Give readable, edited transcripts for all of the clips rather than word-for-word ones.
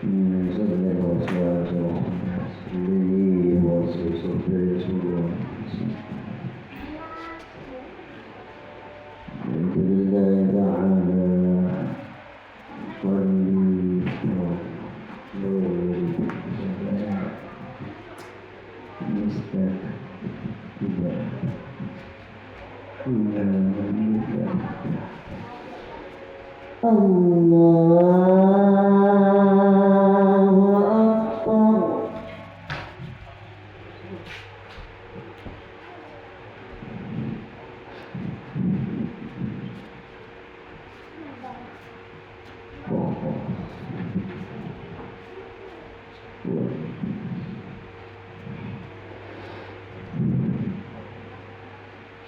من شر الوسواس الذي يوسوس في صدور الحمد لله تعالى صلي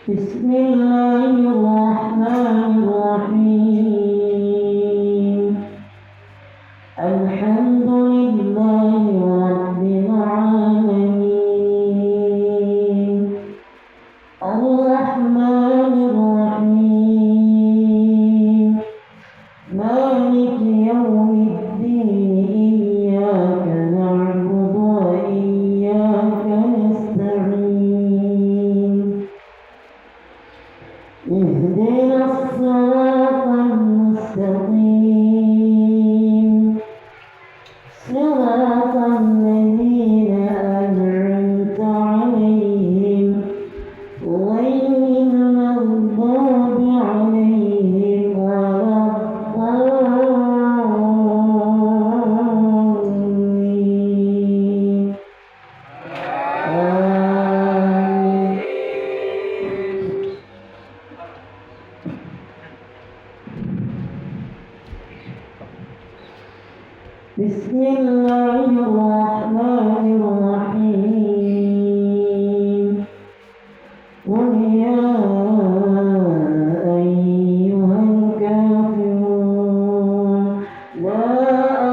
بسم الله الرحمن الرحيم الحمد لله رب العالمين الرحمن الرحيم مالك يوم الدين إياك نعبد وإياك نستعين اهدنا الصراط المستقيم صراط الذين أنعمت عليهم غير المغضوب عليهم ولا الضالين آمين. بسم الله الرحمن الرحيم قل يا أيها الكافرون لا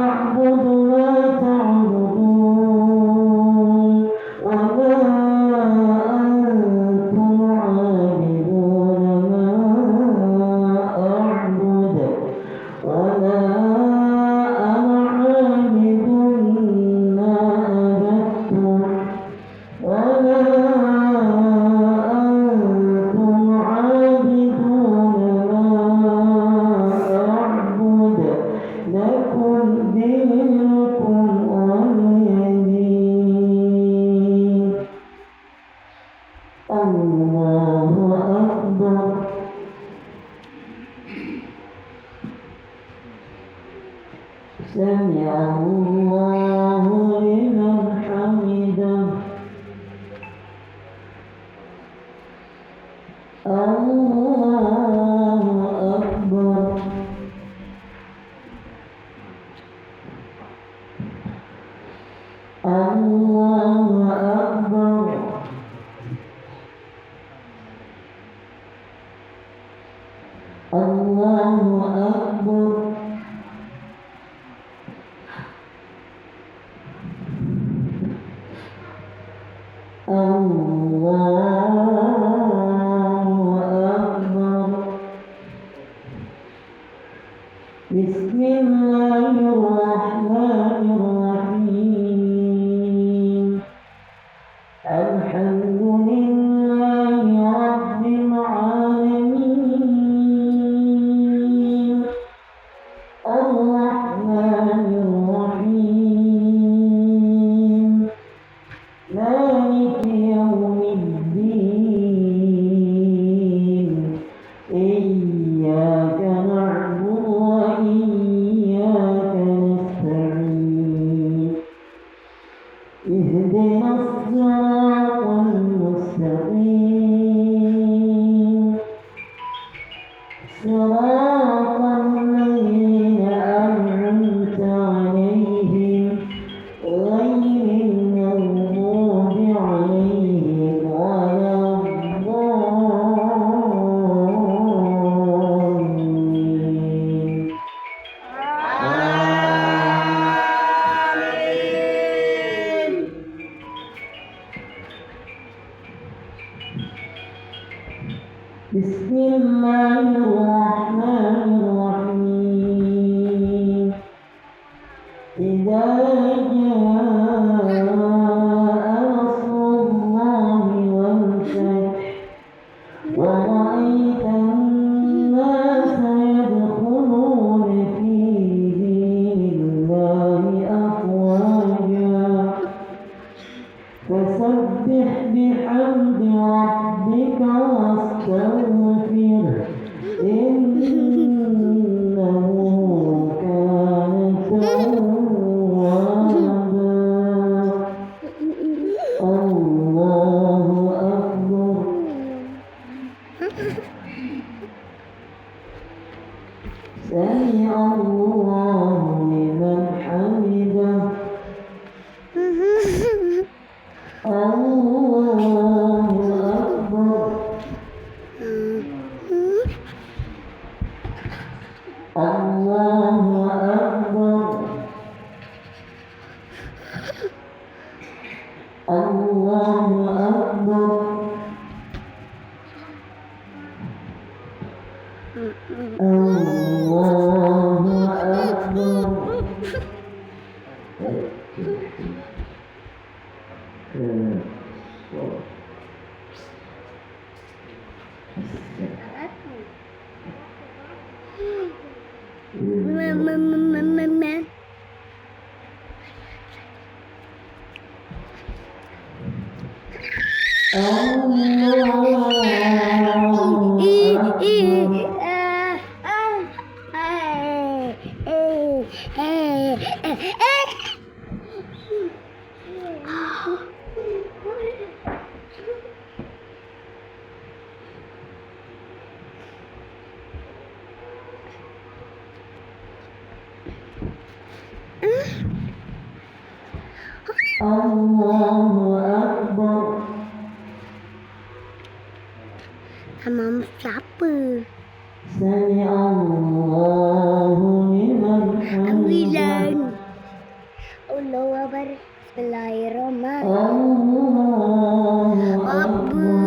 أعبد ما تعبدون وما أنتم عابدون ما أعبد ولا الله أكبر سمع الله لمن حمده الله أكبر الله أكبر الله أكبر الله أكبر بسم الله الرحمن الرحيم الحمد لله رب العالمين الرحمن الرحيم مالك يوم الدين إياك نعبد وإياك نستعين اهدنا الصراط المستقيم صراط الذين أنعمت عليهم غير المغضوب عليهم ولا الضالين آمين. بسم الله الرحمن الرحيم سمع الله لمن حمده الله أكبر الله أكبر الله أكبر الله أكبر الله أكبر Sama siapa? سمع الله لمن حمده Allahu Akbar. Bismillahirrahmanirrahim. الله أكبر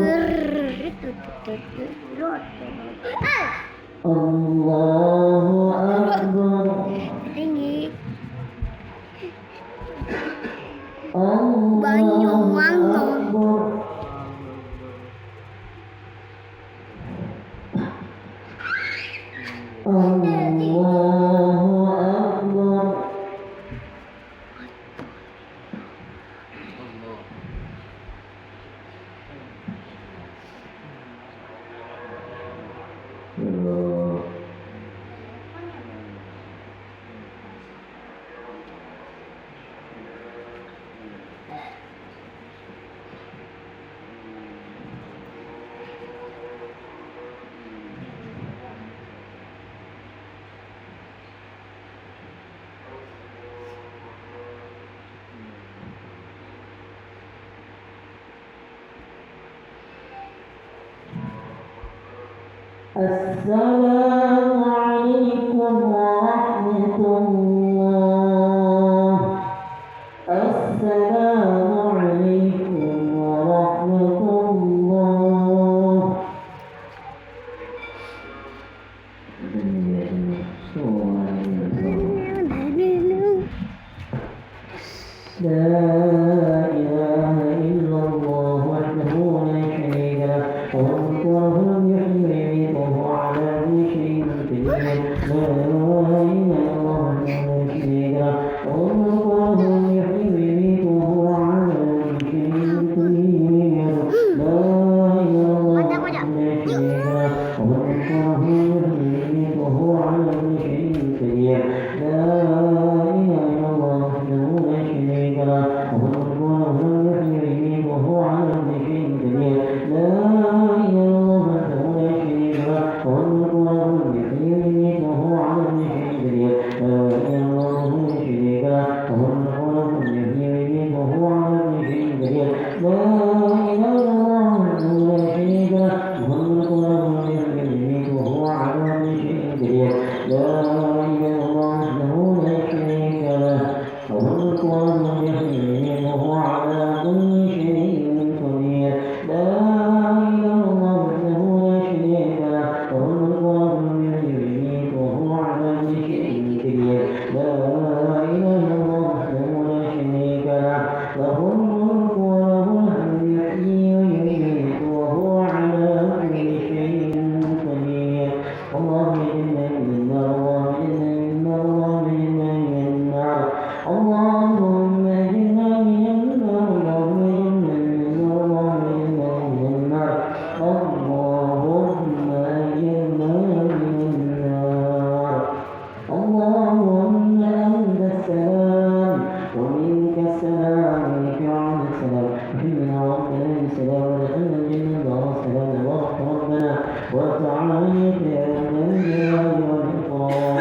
الله أكبر Tinggi. الله أكبر الله أكبر السلام عليكم ورحمة الله السلام عليكم ورحمة الله لا إله إلا الله وحده لا شريك له وله الملك وهو على كل شيء قدير لا إله إلا الله وحده لا شريك له وله الملك وهو على كل شيء قدير لا إله إلا الله وحده لا شريك له وله الملك وهو على كل شيء قدير لا إله إلا الله وحده لا شريك له وله الملك وهو على كل شيء قدير لا اللهم اجعلنا من النار اللهم اجعلنا من النار اللهم اجعلنا من النار اللهم أنت السلام ومنك السلام وفرعون السلام وحبنا ربنا السلام ودخلنا الجنة دار السلام وغفر ربنا وتعالى يا ذا الجلال والإكرام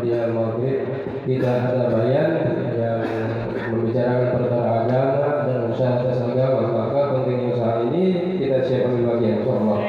ba'diyal maghrib kita ada bayan yang membicarakan perkara agama dan usaha atas agama, maka pentingnya usaha ini kita siap ambil bagian, insyaallah.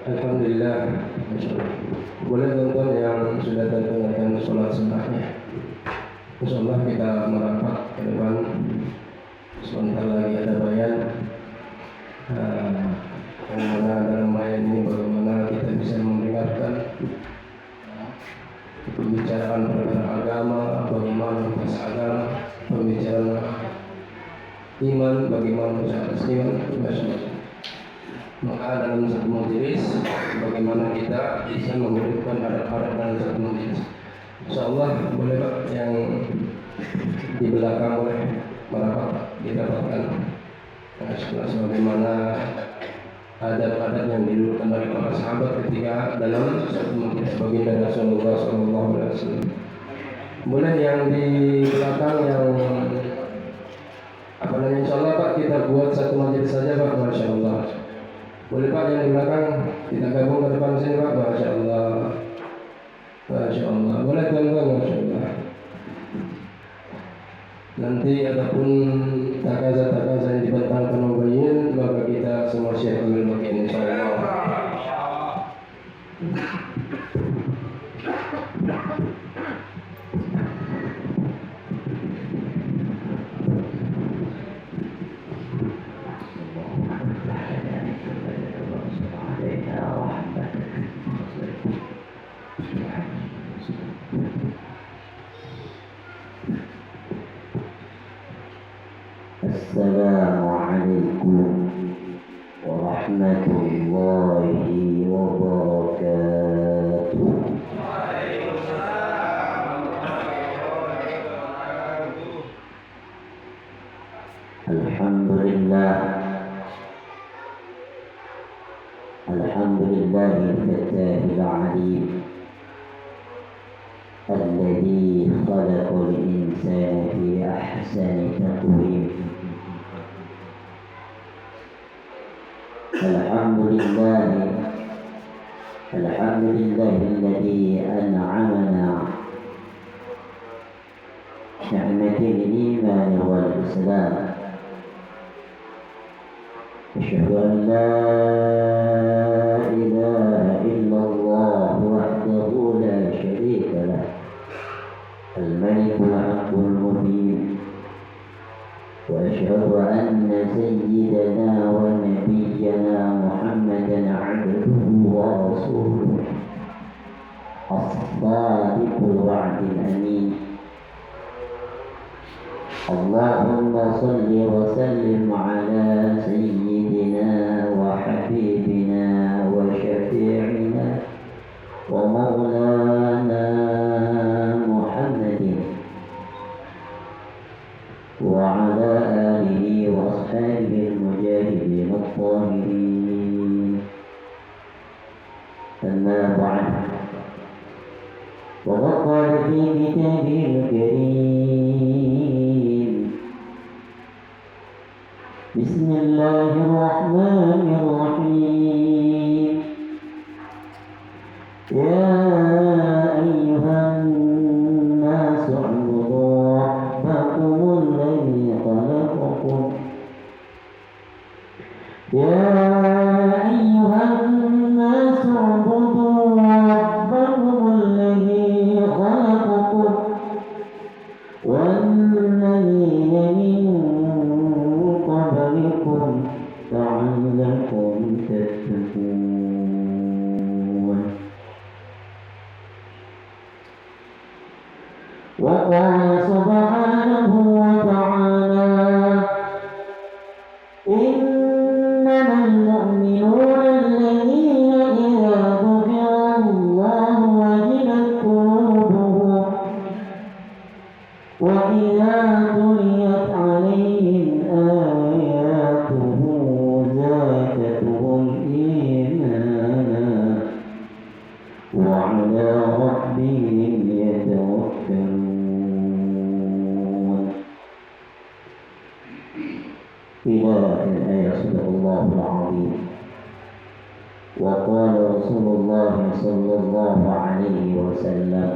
Alhamdulillah. Boleh tuan-tuan yang sudah datang sholat sunnahnya. Insyaallah kita merapat ke depan. Sebentar lagi ada bayan. Yang mana dalam bayan ini bagaimana kita bisa mendengarkan pembicaraan perkara agama, bagaimana bahasa agama, pembicaraan iman, bagaimana usaha iman, masyaallah. Maka dalam satu majelis bagaimana kita bisa memberikan adat-adat dalam satu majelis. Insyaallah boleh Pak yang di belakang boleh merapat didapatkan sebagaimana adat-adat yang dilakukan oleh para sahabat ketika dalam satu majelis baginda Rasulullah SAW. Boleh yang di belakang yang insyaallah Pak kita buat satu majelis saja Pak, masyaallah. Boleh Pak yang di belakang kita gabung ke depan sini Pak, masyaallah. Masyaallah. Boleh tuan-tuan, masyaallah. Nanti adapun takaza-takaza yang dibentangkan Mubayyin, maka kita semua siap ambil bagian insyaallah. Assalamualaikum warahmatullahi wabarakatuh. Alhamdulillah, al-Fatihil alim alladzi khalaqal insana fi ahsani taqwim. Alhamdulillahilladzi an'amana ni'matil iman wal islam. Asyhadu an la ilaha illallah wahdahu la syarika lah, al-malikul haqqul mubin. وأشهد أن سيدنا ونبينا محمدا عبده ورسوله الصادق الوعد الأمين. اللهم صل وسلم على سيدنا وحبيبنا وشفيعنا ومولانا محمد وعلى آله وأصحابه المجاهدين الطاهرين. أما بعد، وقد قال في كتابه الكريم: بسم الله الرحمن الرحيم. يا أيها الناس اعبدوا ربكم الذي خلقكم. يا أيها الناس اعبدوا ربكم الذي خلقكم والذين من قبلكم لعلكم تتقون. وقال سبحانه وتعالى: إنما المؤمنون الذين إذا ذكر الله وجلت قلوبهم وإذا تليت عليهم آياته زادتهم إيمانا وعلى ربهم يتوكلون. إلى الآية. صدق الله العظيم. وقال رسول الله صلى الله عليه وسلم: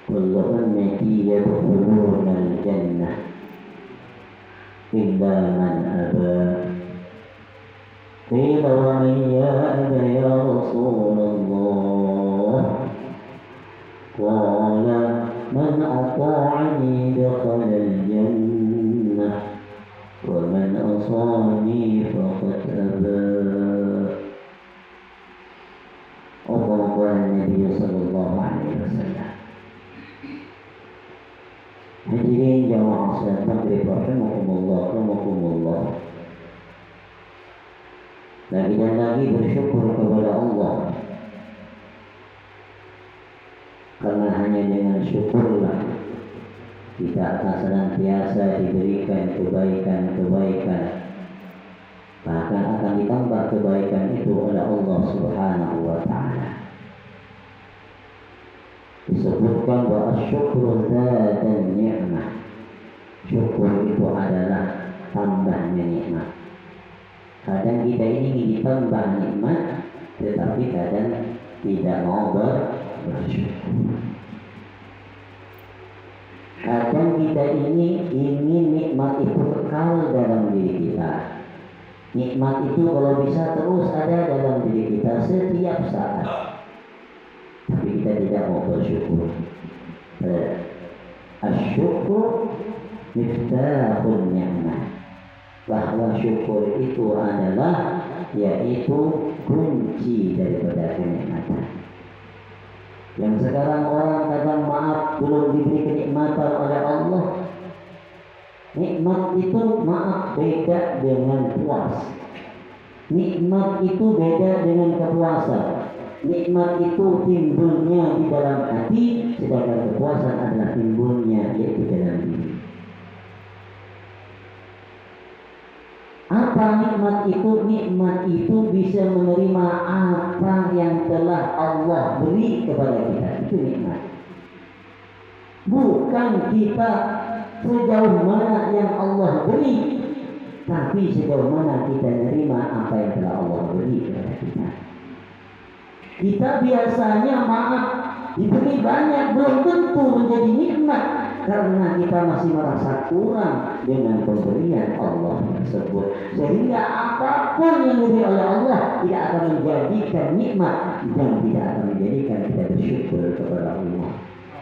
كل أمتي يدخلون الجنة إلا من أبى. قيل: ومن يأبى يا رسول الله؟ قال: من أطاعني دخل الجنة ومن أصاني فقد أبى. وقال النبي صلى الله عليه وسلم. Hadirin jamaah salat maghrib rahimakumullah. Lagi dan lagi bersyukur kepada Allah, karena hanya dengan syukurlah kita akan senantiasa diberikan kebaikan-kebaikan, bahkan akan ditambah kebaikan itu oleh Allah Subhanahu wa Ta'ala. Disebutkan bahwa syukur dan nikmat. Syukur itu adalah tambahnya nikmat. Kadang kita ini ingin ditambah nikmat, tetapi kadang tidak mau bersyukur. Kadang kita ini ingin nikmat itu kekal dalam diri kita. Nikmat itu kalau bisa terus ada dalam diri kita setiap saat. Tapi kita tidak mau bersyukur. Asyukur miftahun ni'mah. Bahwa syukur itu adalah yaitu kunci daripada kenikmatan. Yang sekarang orang kadang maaf belum diberi kenikmatan oleh Allah. Nikmat itu maaf beda dengan puas. Nikmat itu beda dengan kepuasan. Nikmat itu timbulnya di dalam hati, sedangkan kepuasan adalah timbulnya yaitu dalam diri. Apa nikmat itu? Nikmat itu bisa menerima apa yang telah Allah beri kepada kita. Itu nikmat. Bukan kita sejauh mana yang Allah beri, tapi sejauh mana kita menerima apa yang telah Allah beri kepada kita. Kita biasanya maaf diberi banyak belum tentu menjadi nikmat, karena kita masih merasa kurang dengan pemberian Allah tersebut, sehingga apapun yang diberi oleh Allah tidak akan menjadikan nikmat dan tidak akan menjadikan kita bersyukur kepada Allah.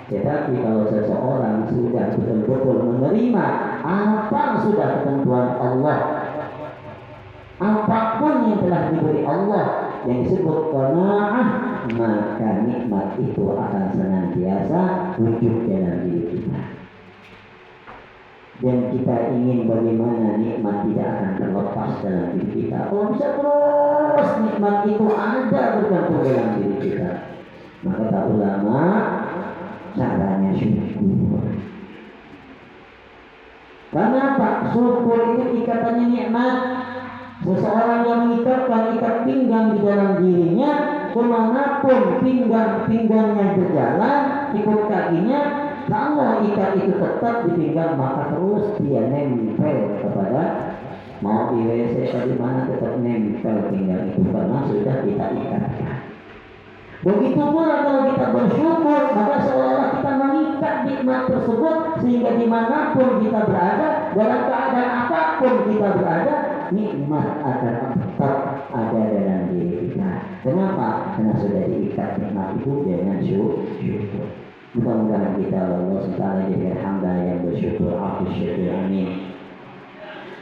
Tetapi kalau seseorang sudah betul-betul menerima apa sudah ketentuan Allah, apapun yang telah diberi Allah yang disebut qanaah, maka nikmat itu akan senantiasa wujud dalam diri kita. Dan kita ingin bagaimana nikmat tidak akan terlepas dalam diri kita. Kalau bisa terus nikmat itu ada bergantung dalam diri kita, maka kata ulama caranya syukur. Kenapa? Syukur itu ikatannya nikmat. Seseorang yang mengikatkan ikat pinggang di dalam dirinya, kemanapun pinggangnya berjalan, ikut kakinya, kalau ikat itu tetap di pinggang, maka terus dia nempel kepada, mau di WC atau di mana tetap nempel pinggang itu karena sudah kita ikatkan. Begitu pula kalau kita bersyukur, maka seolah kita mengikat nikmat tersebut, sehingga dimanapun kita berada, dalam keadaan apapun kita berada, nikmat akan tetap ada dalam diri kita. Kenapa? Karena sudah diikat nikmat itu dengan syukur. Mudah-mudahan kita Allah SWT jadi hamba yang bersyukur. Aku syukur, amin.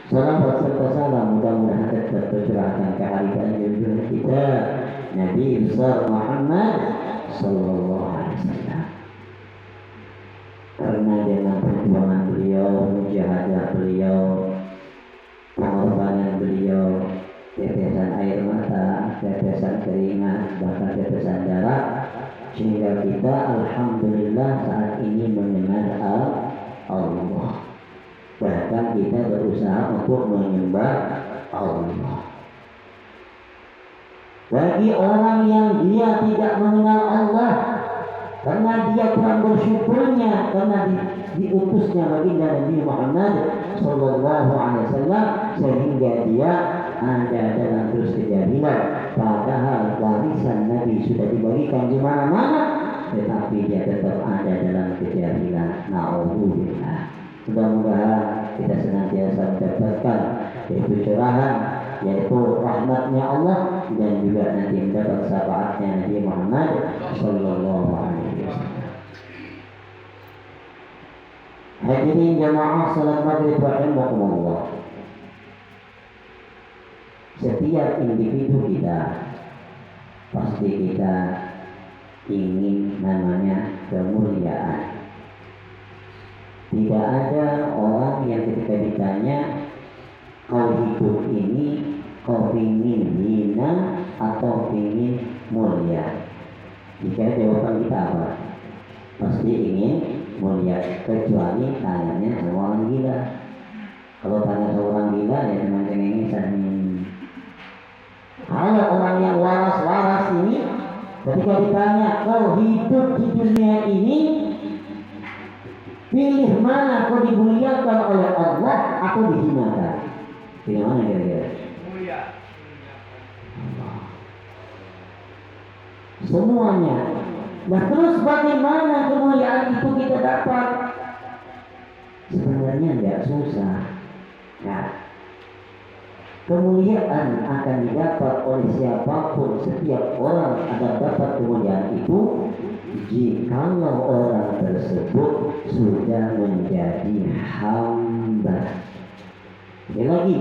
Salawat serta salam mudah-mudahan tetap tercurahkan ke haribaan junjungan kita Nabi besar Muhammad Sallallahu Alaihi Wasallam. Karena dengan perjuangan beliau, mujahadah beliau, pengorbanan beliau, tetesan air mata, tetesan keringat, bahkan tetesan darah, sehingga kita alhamdulillah saat ini mengenal Allah. Bahkan kita berusaha untuk menyembah Allah. Bagi orang yang dia tidak mengenal Allah, karena dia kurang bersyukurnya, karena diutusnya baginda Nabi Muhammad Sallallahu Alaihi Wasallam, sehingga dia ada dalam terus kejahilan. Padahal warisan Nabi sudah dibagikan di mana-mana, tetapi dia tetap ada dalam kejahilan. Na'udzubillah. Mudah-mudahan kita senantiasa mendapatkan yaitu curahan, yaitu rahmatnya Allah, dan juga nanti mendapat syafaatnya Nabi Muhammad Sallallahu Alaihi Wasallam. Hadirin jamaah salat maghrib rahimakumullah. Setiap individu kita pasti kita ingin namanya kemuliaan. Tidak ada orang yang ketika ditanya kau hidup ini kau ingin hina atau ingin mulia, jika jawaban kita apa? Pasti ingin mulia, kecuali tanyanya sama orang gila. Kalau tanya sama orang gila ya memang cengengesan. Kalau orang yang waras-waras ini ketika ditanya kau hidup di dunia ini pilih mana, kau dimuliakan oleh Allah atau dihinakan? Pilih mana kira-kira? Semuanya. Nah terus bagaimana kemuliaan itu kita dapat? sebenarnya nggak susah. Nah, kemuliaan akan didapat oleh siapapun, setiap orang akan dapat kemuliaan itu jikalau orang tersebut sudah menjadi hamba. Sekali lagi,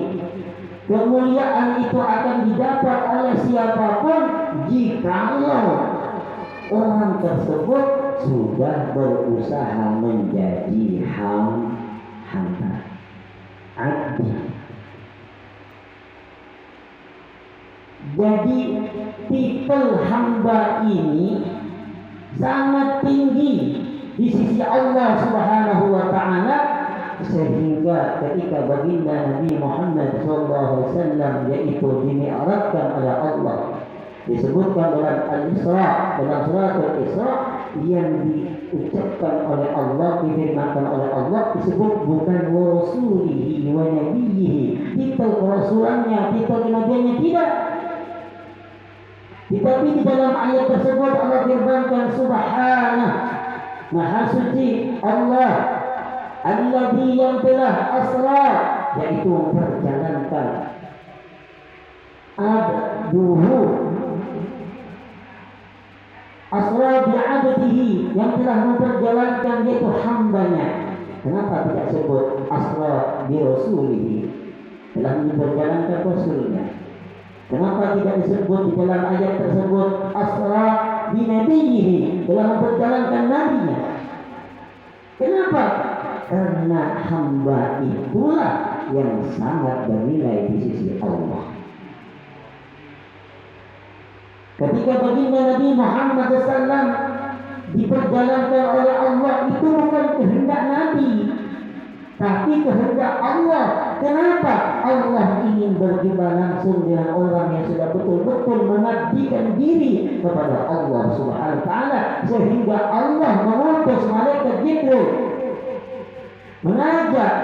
kemuliaan itu akan didapat oleh siapapun jikalau orang tersebut sudah berusaha menjadi hamba, abdi. Jadi titel hamba ini sangat tinggi di sisi Allah Subhanahu wa taala, sehingga ketika baginda Nabi Muhammad SAW yaitu dimi'rajkan oleh Allah, disebutkan dalam Al-Isra, dalam surat Al-Isra, yang diucapkan oleh Allah, difirmankan oleh Allah, disebut bukan wa rasulihi wa nabiyyihi, titel kerasulannya, titel kenabiannya, tidak. Tetapi di dalam ayat tersebut Allah firmankan subhanahu, maha suci Allah, alladzi yang telah asra, yaitu memperjalankan abduhu, asra bi'abdihi, yang telah memperjalankan, yaitu hambanya. Kenapa tidak sebut asra bi rasulihi, telah memperjalankan rasulnya? Kenapa tidak disebut di dalam ayat tersebut asra bi nabiyyihi, telah memperjalankan nabinya? Kenapa? Karena hamba itulah yang sangat bernilai di sisi Allah. Ketika baginda Nabi Muhammad SAW diperjalankan oleh Allah, itu bukan kehendak Nabi, tapi kehendak Allah. Kenapa? Allah ingin berjumpa langsung dengan orang yang sudah betul-betul mengabdikan diri kepada Allah Subhanahu wa taala, sehingga Allah mengutus malaikat Jibril mengajak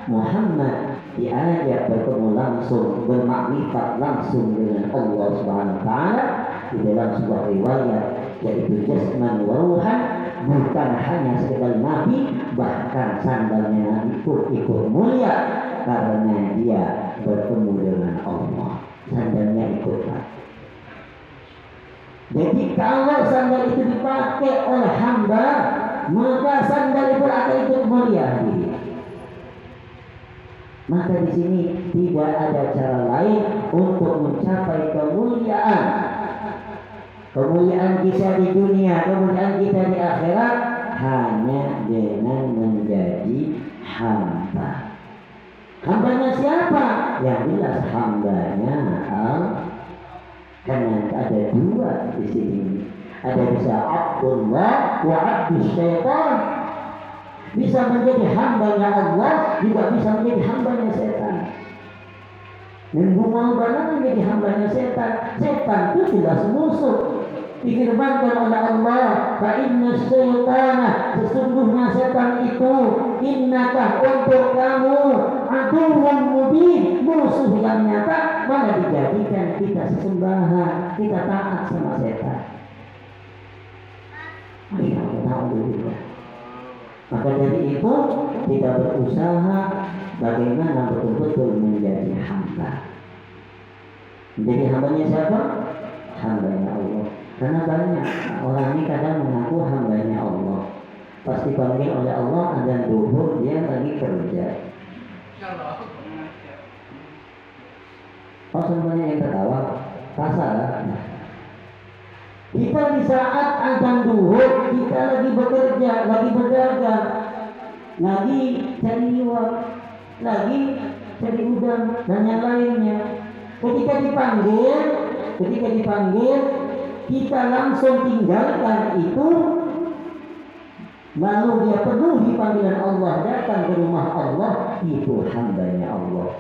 Muhammad diajak bertemu langsung, bermakrifat langsung dengan Allah Subhanahu wa taala. Di dalam sebuah riwayat, yaitu jasman wa ruhan, bukan hanya sekedar nabi, bahkan sandalnya nabi pun ikut mulia karena dia bertemu dengan Allah. Sandalnya ikutlah. Jadi kalau sandal itu dipakai oleh hamba, maka sandal itu akan ikut mulia diri. Maka di sini tidak ada cara lain untuk mencapai kemuliaan. Kemuliaan kita di dunia, kemuliaan kita di akhirat, hanya dengan menjadi hamba. Hambanya siapa? Yang jelas hambanya Allah. Karena ada dua di sini. Ada bisa Abdullah wa Abdus Syaitan. Bisa menjadi hambanya Allah, juga bisa menjadi hambanya setan. Membunuh barang menjadi hambanya setan. Setan itu jelas musuh. Difirmankan oleh Allah, fa inna syaitana, sesungguhnya setan itu, innaka, untuk kamu, aduwwun mubin, musuh yang nyata. Mana dijadikan kita sesembahan, kita taat sama setan. Alhamdulillah. Maka dari itu kita berusaha bagaimana betul-betul menjadi hamba. Menjadi hambanya siapa? Hambanya Allah. Karena banyak orang ini kadang mengaku hambanya Allah, pasti dipanggil oleh Allah azan duhur, dia lagi kerja. Oh, semuanya yang tertawa kasar. Kita di saat azan duhur, kita lagi bekerja, lagi berdagang, lagi cari uang, lagi cari udang dan yang lainnya. Ketika dipanggil, kita langsung tinggalkan itu, lalu dia penuhi panggilan Allah, datang ke rumah Allah, itu hambanya Allah.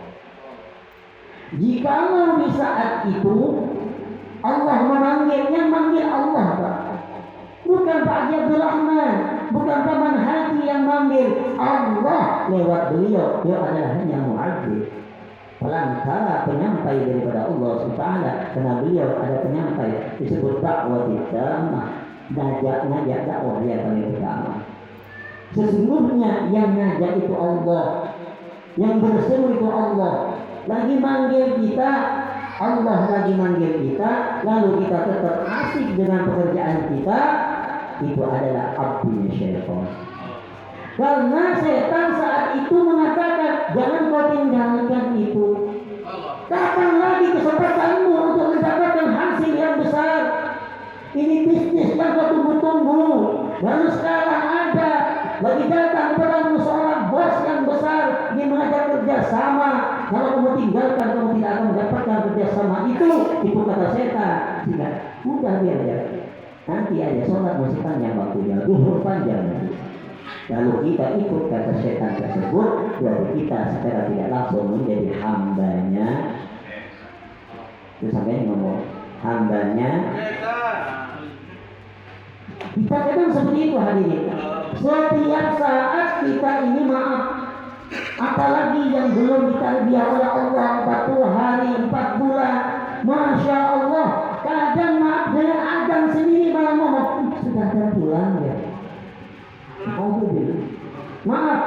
Jikalau di saat itu Allah memanggilnya, manggil Allah, Pak. Bukan Pak Haji Abdul Rahman, bukan Paman Haji yang manggil, Allah lewat beliau. Dia adalah hanya mu'adzib, pelantara, penyampai daripada Allah SWT. Karena beliau ada penyampai, disebut dakwah utama, ngajak dakwah dia paling utama. Sesungguhnya yang ngajak itu Allah, yang berseru itu Allah. Lagi manggil kita, Allah lagi manggil kita, lalu kita tetap asik dengan pekerjaan kita, itu adalah abdinya syaitan. Karena setan saat itu mengatakan, jangan kau tinggalkan itu. Kapan lagi kesempatanmu untuk mendapatkan hasil yang besar? Ini bisnis yang kau tunggu-tunggu. Lalu sekarang ada lagi datang kepadamu seorang bos yang besar, dia mengajak kerjasama. Kalau kamu tinggalkan, kamu tidak akan mendapatkan kerjasama itu kata setan. Tidak, udah biar ya. Nanti aja sholat masih panjang waktunya, zuhur panjang nanti. Lalu kita ikut kata setan tersebut, jadi kita secara tidak langsung menjadi hambanya. Terus sampai ngomong hambanya. Kita kadang seperti itu hadirin. Setiap saat kita ini maaf, apalagi yang belum ditarbiyah oleh Allah 40 hari 4 bulan, masya Allah. Kadang maaf dengan adang sendiri malah ngomong sudah pulang ya. Maaf,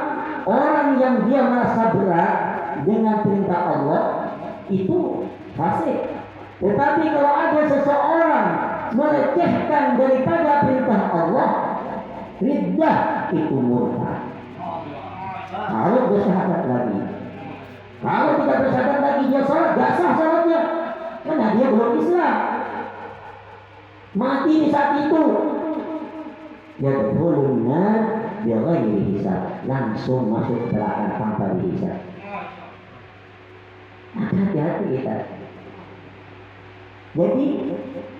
orang yang dia merasa berat dengan perintah Allah itu fasik. Tetapi kalau ada seseorang melecehkan daripada perintah Allah, riddah, itu murtad. Kalau bersyahadat lagi, kalau tidak bersyahadat lagi dia sholat, gak sah sholatnya, karena dia belum Islam. Mati di saat itu, ya betul-benar dia lagi dihisab, langsung masuk ke neraka tanpa dihisab. Hati-hati kita. Jadi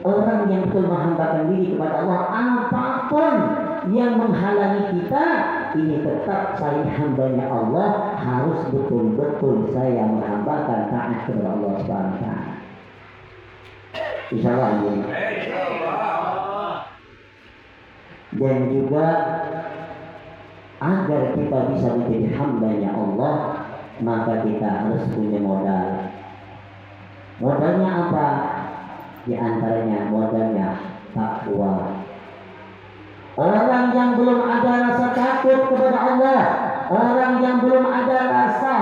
orang yang betul menghambakan diri kepada Allah, apapun yang menghalangi kita, ini tetap saya hambanya Allah, harus betul-betul saya menghambakan taat kepada Allah Subhanahu wa taala. Insyaallah ini. Dan juga agar kita bisa menjadi hambanya Allah, maka kita harus punya modal. Modalnya apa? Di antaranya modalnya takwa. Orang yang belum ada rasa takut kepada Allah, orang yang belum ada rasa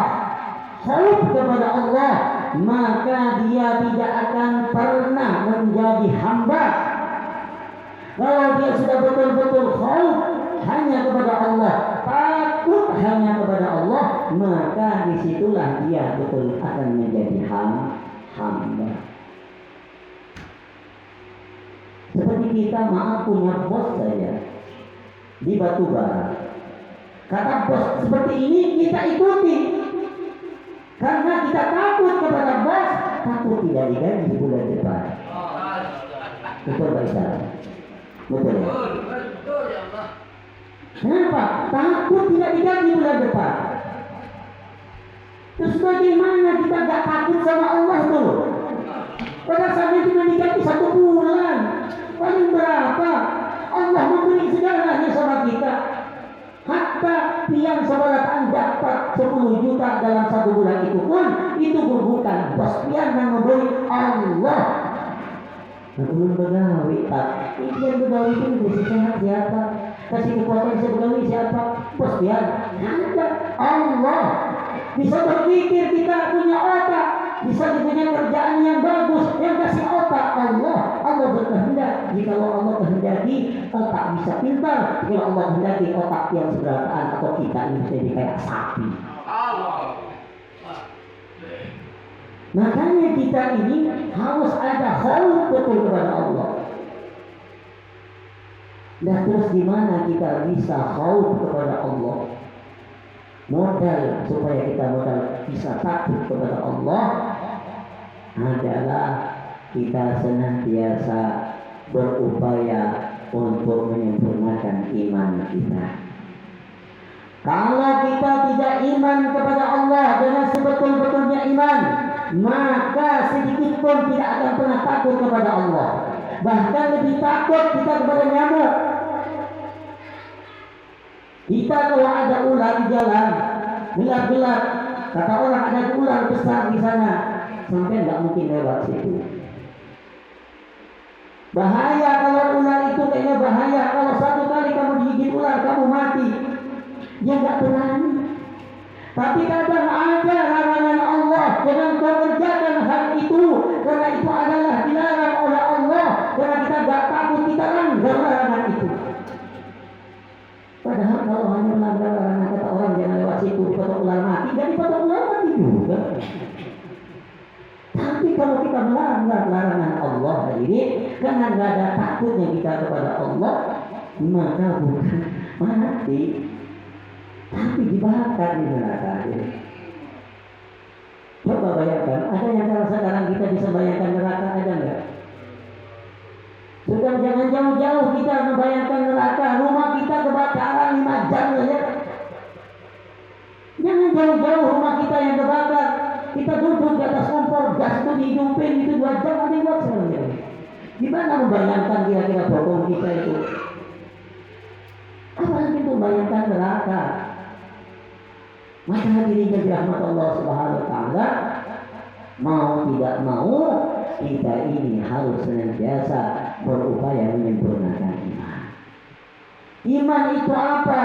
khauf kepada Allah, maka dia tidak akan pernah menjadi hamba. Kalau dia sudah betul-betul khauf hanya kepada Allah, takut hanya kepada Allah, maka disitulah dia betul akan menjadi hamba. Seperti kita maaf punya bos saja di batubara. Kata bos seperti ini kita ikuti, karena kita takut kepada bos, takut tidak digaji di bulan depan. Betul Pak Isa? Betul ya? Kenapa? Takut tidak digaji bulan depan. Terus bagaimana kita gak takut sama Allah tuh? Pada saat itu digaji 1 bulan, paling berapa? Allah memberi segalanya sama kita. Hatta piang sebelataan dapat 10 juta dalam 1 bulan itu pun, itu bukan bos piang yang memberi, Allah. Belum begawi tak? Piang begawi itu kasih sehat siapa? Kasih kekuatan sebegawi siapa? Bos piang? Ada Allah. Bisa berpikir, kita punya otak, bisa punya kerjaan yang bagus, yang kasih otak Allah. Allah berkehendak. Jika Allah kehendaki otak bisa pintar, jika Allah kehendaki otak yang seberataan atau kita ini bisa jadi kayak sapi. Makanya kita ini harus ada khauf betul kepada Allah. Nah terus gimana kita bisa khauf kepada Allah? Modal supaya kita bisa takut kepada Allah adalah kita senantiasa berupaya untuk menyempurnakan iman kita. Kalau kita tidak iman kepada Allah dengan sebetul-betulnya iman, maka sedikit pun tidak akan pernah takut kepada Allah. Bahkan lebih takut kita kepada nyamuk. Kita kalau ada ular di jalan, gelap-gelap, kata orang ada ular besar di sana, sampai nggak mungkin lewat situ. Bahaya kalau ular itu, kayaknya bahaya. Kalau 1 kali kamu digigit ular, kamu mati. Dia nggak berani. Tapi kadang ada larangan Allah, jangan kau kerjakan hal itu, karena itu adalah dilarang oleh Allah, karena kita nggak takut kita langgar larangan itu. Padahal kalau hanya melanggar larangan kata orang jangan lewat situ, dipatok ular mati, jadi dipatok ular mati juga. Tapi kalau kita melanggar larangan Allah ini, karena nggak ada takutnya kita kepada Allah, maka bukan mati, tapi dibakar di neraka. Coba bayangkan, ada yang kalau sekarang kita bisa bayangkan neraka, ada nggak? Sudah jangan jauh-jauh kita membayangkan neraka, rumah kita kebakaran 5 jam saja. Jangan jauh-jauh rumah kita yang terbakar, kita duduk di atas kompor gas itu dihidupin itu 2 jam ada buat sebenarnya. Gimana membayangkan kira-kira bokong kita itu? Apalagi itu bayangkan neraka. Maka hadirin yang dirahmati Allah Subhanahu wa taala, mau tidak mau kita ini harus senantiasa berupaya menyempurnakan iman. Iman itu apa?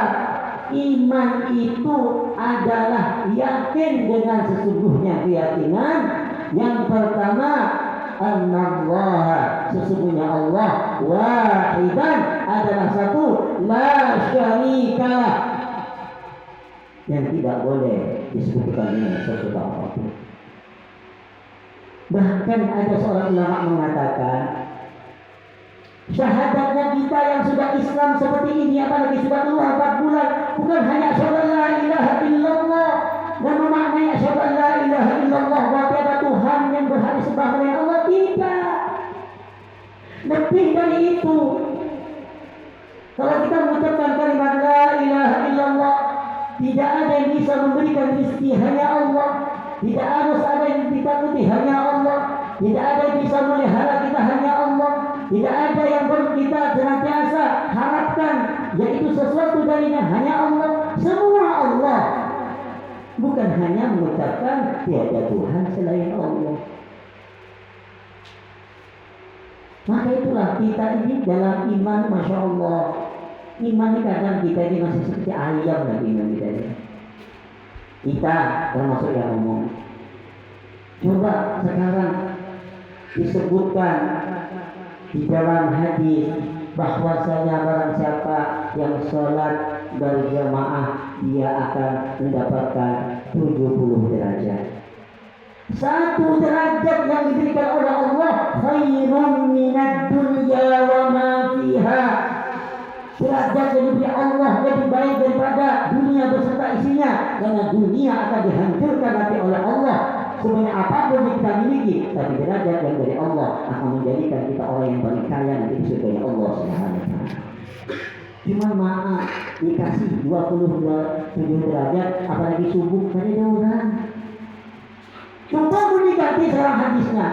Iman itu adalah yakin dengan sesungguhnya keyakinan. Yang pertama, Allah, sesungguhnya Allah wahidan adalah satu, la syarikalah, yang tidak boleh disebutkan dengan sesuatu apapun. Bahkan ada seorang ulama mengatakan, syahadatnya kita yang sudah Islam seperti ini, apalagi sudah keluar 4 bulan, bukan hanya asyhadu la ilaha illallah dan memaknai asyhadu la ilaha illallah bahwa tiada Tuhan yang berhak disembah selain Allah, tidak. Lebih dari itu. Kalau kita mengucapkan kalimat la ilaha illallah, tidak ada yang bisa memberikan rezeki hanya Allah. Tidak harus ada yang ditakuti hanya Allah. Tidak ada yang bisa melihara kita hanya Allah. Tidak ada yang perlu kita senantiasa harapkan, yaitu sesuatu darinya hanya Allah. Semua Allah. Bukan hanya mengucapkan tiada Tuhan selain Allah. Maka itulah kita ini dalam iman, Masya Allah. Iman ini kadang kita ini masih seperti ayam lagi iman kita ini. Kita termasuk yang ngomong. Coba sekarang disebutkan di dalam hadis bahwasanya barang siapa yang sholat berjamaah dia akan mendapatkan 70 derajat. 1 derajat yang diberikan oleh Allah khairun minad dunya wa ma fiha. Derajat yang diberi Allah lebih baik daripada dunia beserta isinya, karena dunia akan dihancurkan nanti oleh Allah. Sebenarnya apapun yang kita miliki, tapi derajat yang dari Allah akan menjadikan kita orang yang paling kaya nanti di surga Allah Subhanahu wa taala. Cuma maaf dikasih 27 derajat, apalagi subuh tadi dauran. Coba bunyi ganti sekarang hadisnya,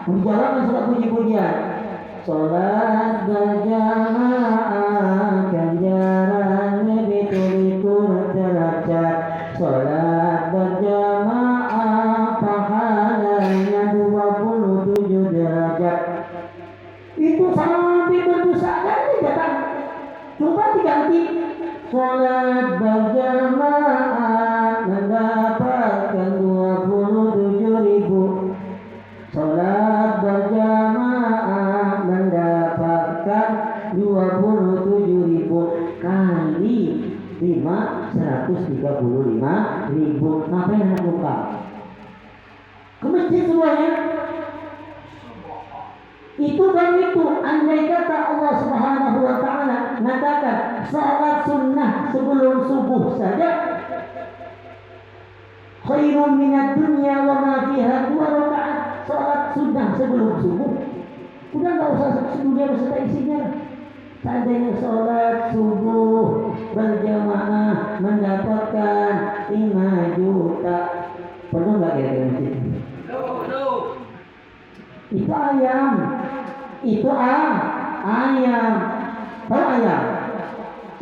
menjawabkan surat puji-pujian. Sholat berjamaah ganjaran lebih 70 derajat. Sholat berjamaah pahalanya 27 derajat. Itu sampai berdosa kali datang. Coba diganti. Sholat berjamaah mendapatkan 27.000. Sholat berjamaah mendapatkan 27.000 kali 5, 135.000. Ngapain anak luka? Ke masjid semuanya. Itu dan itu. Andai kata Allah Subhanahu wa taala mengatakan salat sunnah sebelum subuh saja khairun minad dunya wa ma fiha, 2 rakaat salat sunnah sebelum subuh. Udah enggak usah dunia beserta isinya. Seandainya salat subuh berjamaah mendapatkan 5 juta, perlu enggak kira-kira masjid? Itu ayam. Itu ayam. Tahu ayam?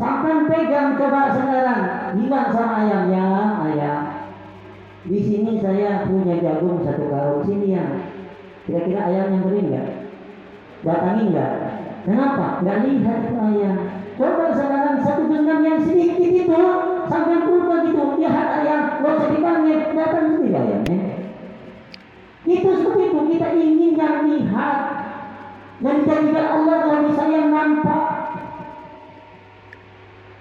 Sampai pegang coba sekarang, bilang sama ayam, ya ayam. Di sini saya punya jagung 1 karung, sini ya. Kira-kira ayam yang beri enggak? Datangi enggak? Kenapa? Enggak lihat itu ayam. Coba sekarang satu genggam yang sedikit itu sampai purba gitu, lihat ayam, gak usah dipanggil, datang sendiri ayamnya. Itu seperti itu, kita ingin yang lihat dan jadikan Allah kalau misalnya nampak.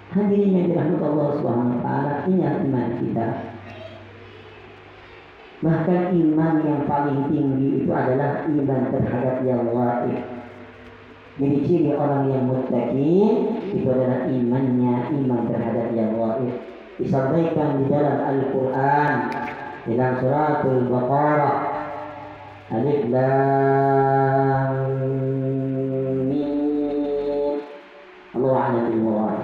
Hadirin yang dirahmati Allah Subhanahu wa taala, ingat iman kita. Bahkan iman yang paling tinggi itu adalah iman terhadap yang gaib. Jadi ciri orang yang muttaqin itu adalah iman terhadap yang gaib. Disampaikan di dalam Al-Quran dalam suratul Baqarah, Alif Lam Mim. Allah a'lam bil-murad.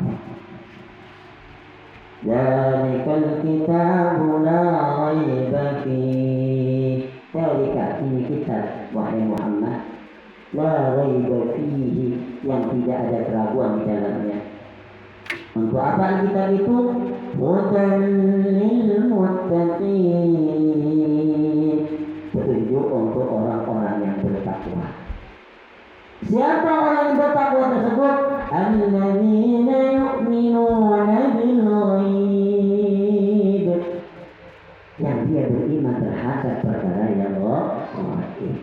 Dzalikal kitabu la raiba fihi. Dzalika ini kitab wahai Muhammad, la raiba fihi, yang tidak ada keraguan di dalamnya. Untuk apa kitab itu? Hudan lil muttaqin, petunjuk untuk orang-orang yang bertakwa. Siapa orang yang bertakwa tersebut? Alladzina yu'minuna bil ghaib, yang dia beriman terhadap perkara yang gaib.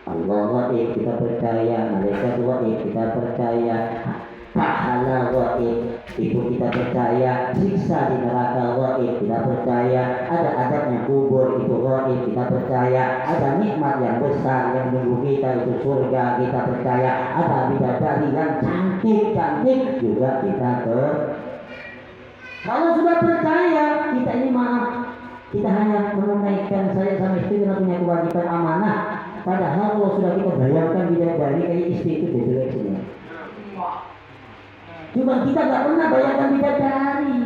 Allah gaib kita percaya, malaikat gaib kita percaya, pahala gaib itu kita percaya, siksa di neraka gaib kita percaya, ada adabnya kubur itu gaib kita percaya, ada nikmat yang besar yang menunggu kita itu surga kita percaya, ada bidadari yang cantik juga kita percaya. Kalau sudah percaya, kita ini maaf, kita hanya menunaikan saya sama istri kita punya kewajiban amanah. Padahal kalau sudah kita bayarkan bidadari kayak istri itu jelek semua. Cuma kita nggak pernah bayarkan bidadari.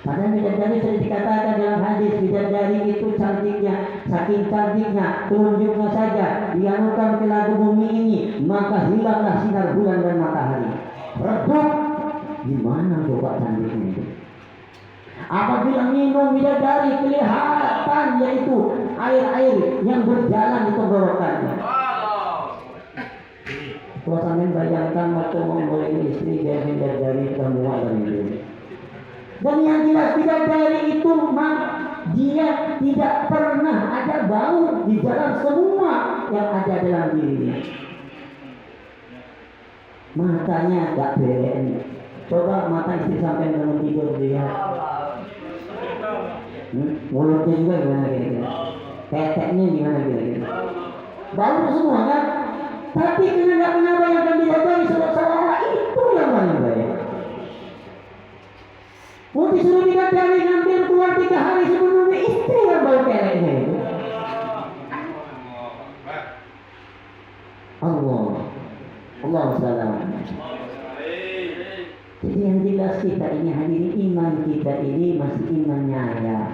Padahal bidadari sudah dikatakan dalam hadis, bidadari itu cantiknya, saking cantiknya, telunjuknya saja dianukan ke lagu bumi ini, maka hilanglah sinar bulan dan matahari. Redup, gimana coba cantiknya itu? Apabila minum bidadari kelihatan yaitu air-air yang berjalan di tenggorokannya. Kalau sampai bayangkan waktu memboleh istri dia bidadari semua dari itu. Dan yang jelas bidadari itu dia tidak pernah ada bau di dalam semua yang ada dalam dirinya. Matanya gak beren. Coba mata istri sampai bangun tidur dia. Mulutnya juga gimana kira-kira? Teteknya gimana kira-kira? Bau semua kan? Tapi karena gak pernah bayangkan bidadari, seolah-olah itu yang paling baik. Mau disuruh bidadari ngambil keluar 3 hari sebelumnya, istri yang bau keleknya itu. Allah salam. Jadi yang jelas kita ini hadirin, iman kita ini masih imannya ayah.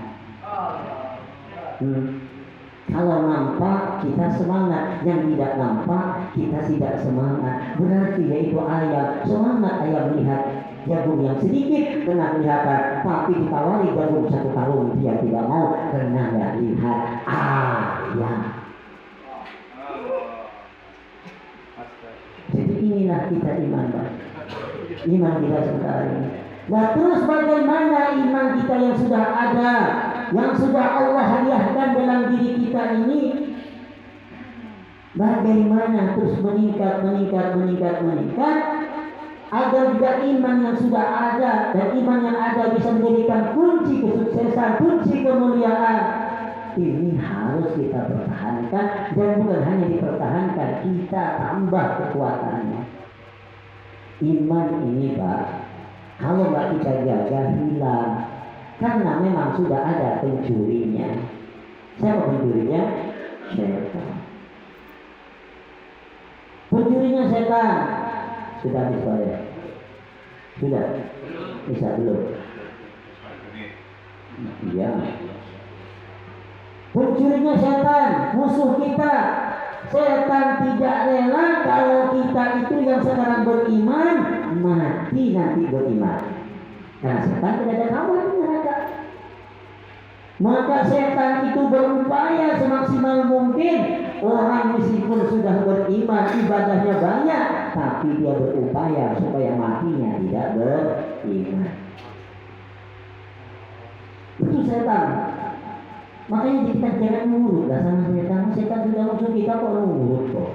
Kalau nampak kita semangat, yang tidak nampak kita tidak semangat. Berarti yaitu ayah semangat, ayah melihat jagung yang sedikit kena kelihatan, tapi ditawari jagung 1 karung dia tidak mau karena nggak lihat ayah. Jadi inilah kita iman, iman kita sementara ini. Nah terus bagaimana iman kita yang sudah ada, yang sudah Allah hadiahkan dalam diri kita ini, bagaimana terus meningkat agar juga iman yang sudah ada dan iman yang ada bisa menjadikan kunci kesuksesan, kunci kemuliaan. Ini harus kita pertahankan, dan bukan hanya dipertahankan, kita tambah kekuatannya. Iman ini Pak, kalau nggak kita jaga hilang, karena memang sudah ada pencurinya. Siapa pencurinya? Setan. Pencurinya setan. Sudah habis Pak ya? Sudah? Bisa belum? Iya. Pencurinya setan, musuh kita. Setan tidak rela kalau kita itu yang sekarang beriman mati nanti beriman. Karena setan tidak ada kawan di neraka. Maka setan itu berupaya semaksimal mungkin orang meskipun sudah beriman, ibadahnya banyak, tapi dia berupaya supaya matinya tidak beriman. Itu setan. Makanya kita jangan nurut lah sama setan. Setan sudah musuh kita kok nurut kok.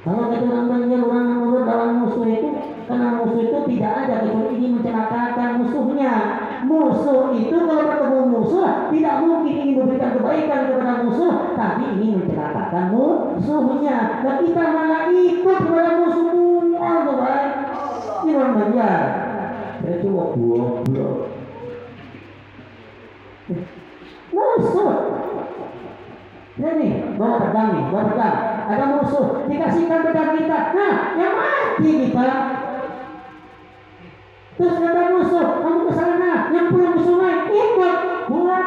Kalau kata orang nurut lawan musuh itu, karena musuh itu tidak ada kecuali ingin mencelakakan musuhnya. Musuh itu kalau ketemu musuh tidak mungkin ingin memberikan kebaikan kepada musuh, tapi ingin mencelakakan musuhnya. Dan kita malah ikut kepada musuh semua, sobat. Ini orang banyak. Saya cuma goblok. Musuh. Ini bawa pedang. Ada musuh, dikasihkan pedang kita. Nah, yang mati kita. Terus kata musuh, kamu ke sana, yang pulang ke sungai, ikut buat.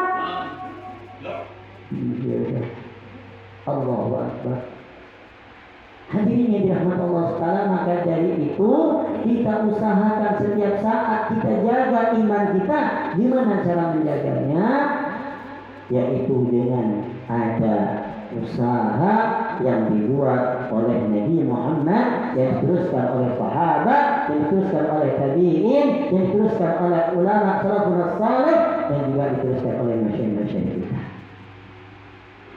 Allahu Akbar. Hadirin yang dirahmati Allah Taala, maka dari itu kita usahakan setiap saat kita jaga iman kita. Gimana cara menjaganya? Yaitu dengan ada usaha yang dibuat oleh Nabi Muhammad, yang diteruskan oleh sahabat, yang diteruskan oleh tabi'in, yang diteruskan oleh ulama salafun salih, dan juga diteruskan oleh masyayikh kita.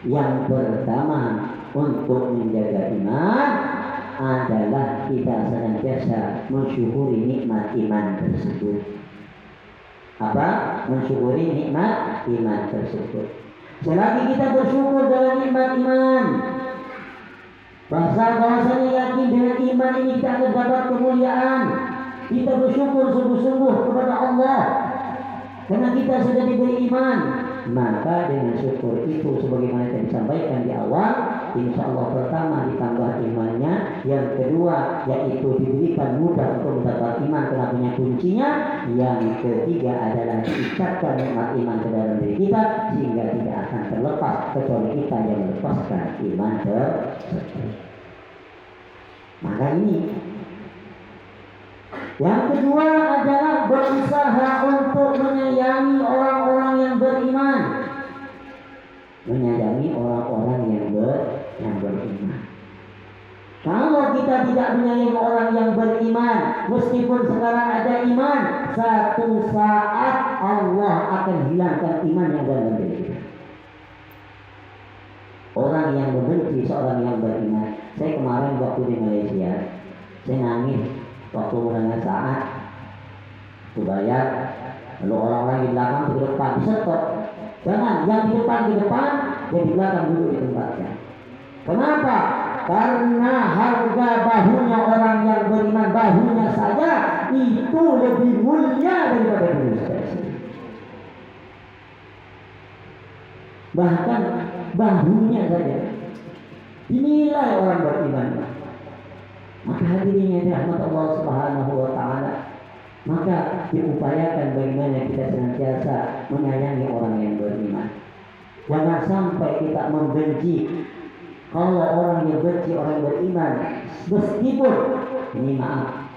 Yang pertama untuk menjaga iman adalah kita senantiasa mensyukuri nikmat iman tersebut. Apa? Mensyukuri nikmat iman tersebut. Selagi kita bersyukur dengan nikmat iman, bahasanya yakin dengan iman ini kita akan dapat kemuliaan. Kita bersyukur sungguh-sungguh kepada Allah karena kita sudah diberi iman. Maka dengan syukur itu sebagaimana yang disampaikan di awal, insya Allah pertama ditambah imannya, yang kedua yaitu diberikan mudah untuk mendapat iman karena punya kuncinya, yang ketiga adalah diikat nikmat iman ke dalam diri kita sehingga tidak akan terlepas kecuali kita yang melepaskan iman tersebut. Maka ini yang kedua adalah berusaha untuk menyayangi orang-orang yang beriman. Menyayangi orang-orang yang beriman. Kalau kita tidak menyayangi orang yang beriman, meskipun sekarang ada iman, satu saat Allah akan hilangkan iman yang dalam diri kita. Orang yang membenci seorang yang beriman. Saya kemarin waktu di Malaysia, saya nangis waktu mendengar saat itu bayar, lalu orang-orang di belakang di depan disetot. Jangan, yang di depan, yang di belakang dulu di tempatnya. Kenapa? Karena harga bahunya orang yang beriman, bahunya saja itu lebih mulia daripada diri saya sendiri. Bahkan bahunya saja dinilai orang beriman. Maka hadirin yang dirahmati Allah Subhanahu wa Ta'ala, maka diupayakan bagaimana kita senantiasa menyayangi orang yang beriman. Jangan sampai kita membenci. Kalau orang yang benci orang beriman, meskipun ini maaf,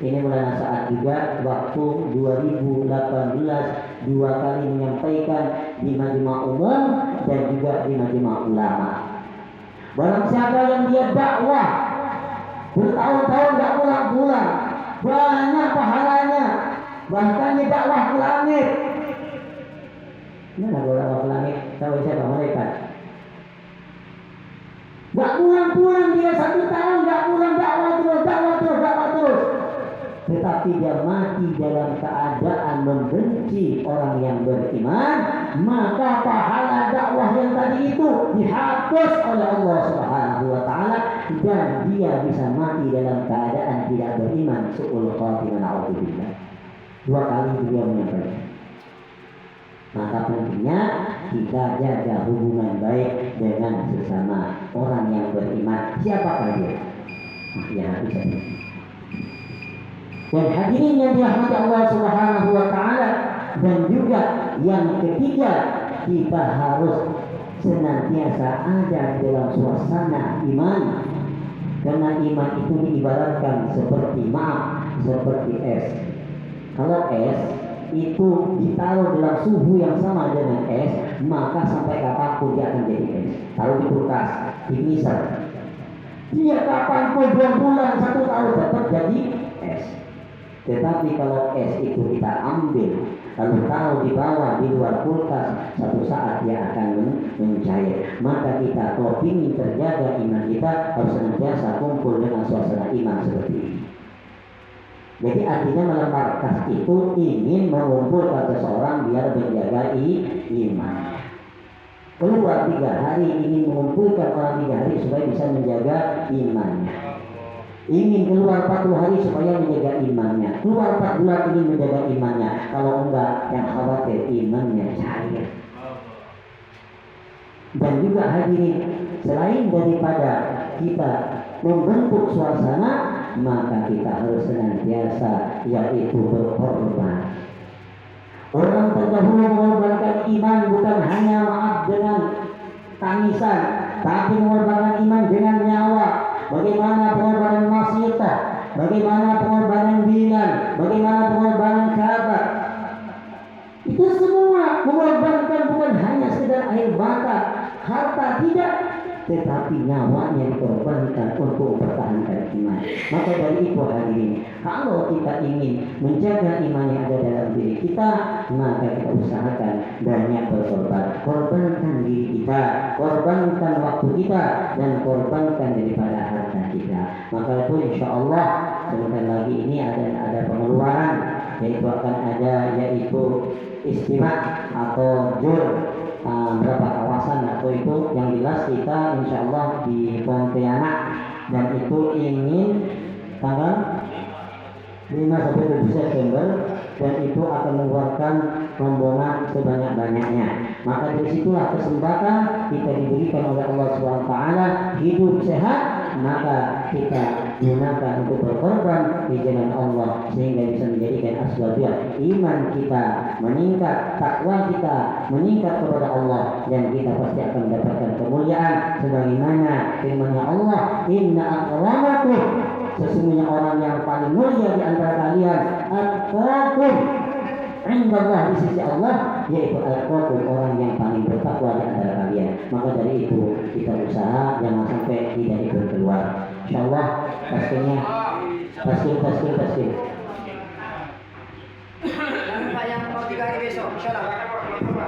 ini mulai saat juga waktu 2018 dua kali menyampaikan di majma' umum dan juga di majma' ulama. Barang siapa yang dia dakwah bertahun-tahun gak pulang-pulang, banyak pahalanya, bahkan dia dakwah ke langit. Mana dakwah ke langit? Tahu siapa? Malaikat. Gak pulang-pulang dia 1 tahun, gak pulang, dakwah terus. Tetapi dia mati dalam keadaan membenci orang yang beriman, maka pahala dakwah yang tadi itu dihapus oleh Allah Subhanahu wa Ta'ala, dan dia bisa mati dalam keadaan tidak beriman. Su'ul khatimah, na'udzubillah. 2 kali dia menyampaikan. Maka pentingnya kita jaga hubungan baik dengan sesama orang yang beriman, siapakah dia? Ya, bisa. Dan hadirin yang dirahmati Allah Subhanahu wa Ta'ala, dan juga yang ketiga, kita harus senantiasa ada dalam suasana iman. Karena iman itu diibaratkan seperti es. Kalau es itu ditaruh dalam suhu yang sama dengan es, maka sampai kapanpun dia akan jadi es. Taruh di kulkas, di freezer. Dia kapanpun 2 bulan, 1 tahun tetap jadi es. Tetapi kalau es itu kita ambil lalu taruh di bawah di luar kulkas, satu saat dia akan mencair. Maka kita kalau ingin terjaga iman kita harus senantiasa kumpul dengan suasana iman seperti ini. Jadi artinya melembar kas itu ingin mengumpulkan seseorang biar menjaga iman. Keluar 3 hari ingin mengumpulkan orang 3 hari supaya bisa menjaga imannya. Ingin keluar 40 hari supaya menjaga imannya. Keluar 4 bulan ingin menjaga imannya. Kalau enggak, yang khawatir imannya cair. Dan juga hadirin, selain daripada kita membentuk suasana, maka kita harus senantiasa yaitu berkorban. Orang terdahulu mengorbankan iman bukan hanya maaf dengan tangisan, tapi mengorbankan iman dengan nyawa. Bagaimana pengorbanan Masyidah, bagaimana pengorbanan Bilal, bagaimana pengorbanan Ka'bah. Itu semua mengorbankan bukan hanya sekedar air mata, harta tidak, tetapi nyawanya dikorbankan untuk mempertahankan iman. Maka dari itu hadirin, kalau kita ingin menjaga iman yang ada dalam diri kita, maka kita usahakan banyak berkorban. Korbankan diri kita, korbankan waktu kita, dan korbankan daripada harta kita. Maka itu insya Allah sebentar lagi ini ada pengeluaran, yaitu akan ada istimewa atau jur. Berapa kawasan atau itu yang jelas kita insya Allah di Pontianak, dan itu ingin tanggal 5 sampai 7 September, dan itu akan mengeluarkan rombongan sebanyak-banyaknya. Maka dari situlah kesempatan kita diberikan oleh Allah SWT hidup sehat, maka kita gunakan untuk berkorban di jalan Allah sehingga bisa menjadikan asbabiyah iman kita meningkat, takwa kita meningkat kepada Allah, dan kita pasti akan mendapatkan kemuliaan sebagaimana firman-Nya Allah, inna akramakum, sesungguhnya orang yang paling mulia di antara kalian atqakum indallah, di sisi Allah, yaitu atqakum, orang yang paling bertakwa di antara kalian. Maka dari itu kita usaha jangan sampai tidak ikut keluar. Insyaallah pastinya pasti. Yang mau 3 hari besok, insyaallah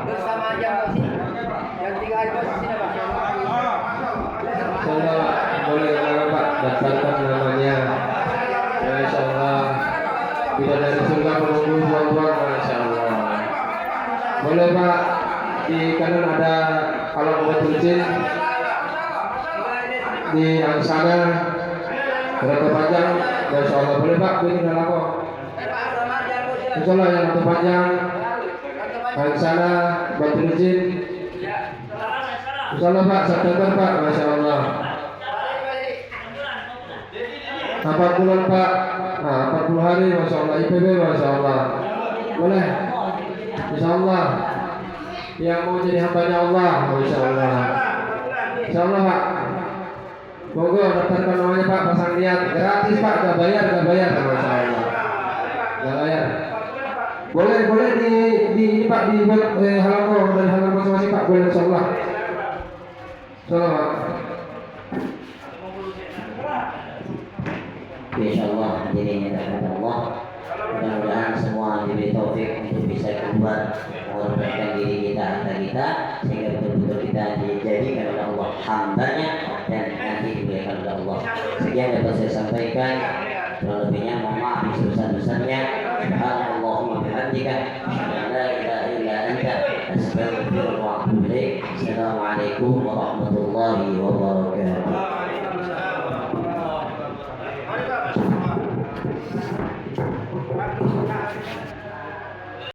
bersama aja sini. Yang 3 hari besok sini Pak. Insyaallah boleh Pak daftarkan namanya. Ya insyaallah tidak dari surga menunggu buang-buang, insyaallah. Boleh Pak, di kanan ada kalau mau tulisin di yang sana berapa panjang, ya insyaallah boleh Pak, ini tinggal aku. Insyaallah yang satu panjang yang sana buat tulisin. Insyaallah Pak, September Pak, masya Allah. 4 bulan Pak, 40 hari, masya Allah. IPB, masya Allah. Boleh, insya Allah. Yang mau jadi hambanya Allah, masya Allah. Insya Allah Pak. Monggo daftarkan namanya Pak, pasang niat gratis Pak, gak bayar, masya Allah. Gak bayar. Boleh di Pak dibuat halaman dari halaman masing-masing Pak, boleh insya Allah. Insyaallah dirinya dapat Allah. Mudah-mudahan semua diberi taufik untuk bisa keluar mengorbankan diri kita, harta kita, sehingga betul-betul kita dijadikan oleh Allah hambanya dan nanti diberikan oleh Allah. Sekian dapat saya sampaikan. Kurang lebihnya mohon maaf sebesar-besarnya. Subhanallahumma bihamdika, asyhadu an la ilaha illa anta, astaghfiruka wa atubu ilaik. Assalamualaikum warahmatullahi wabarakatuh.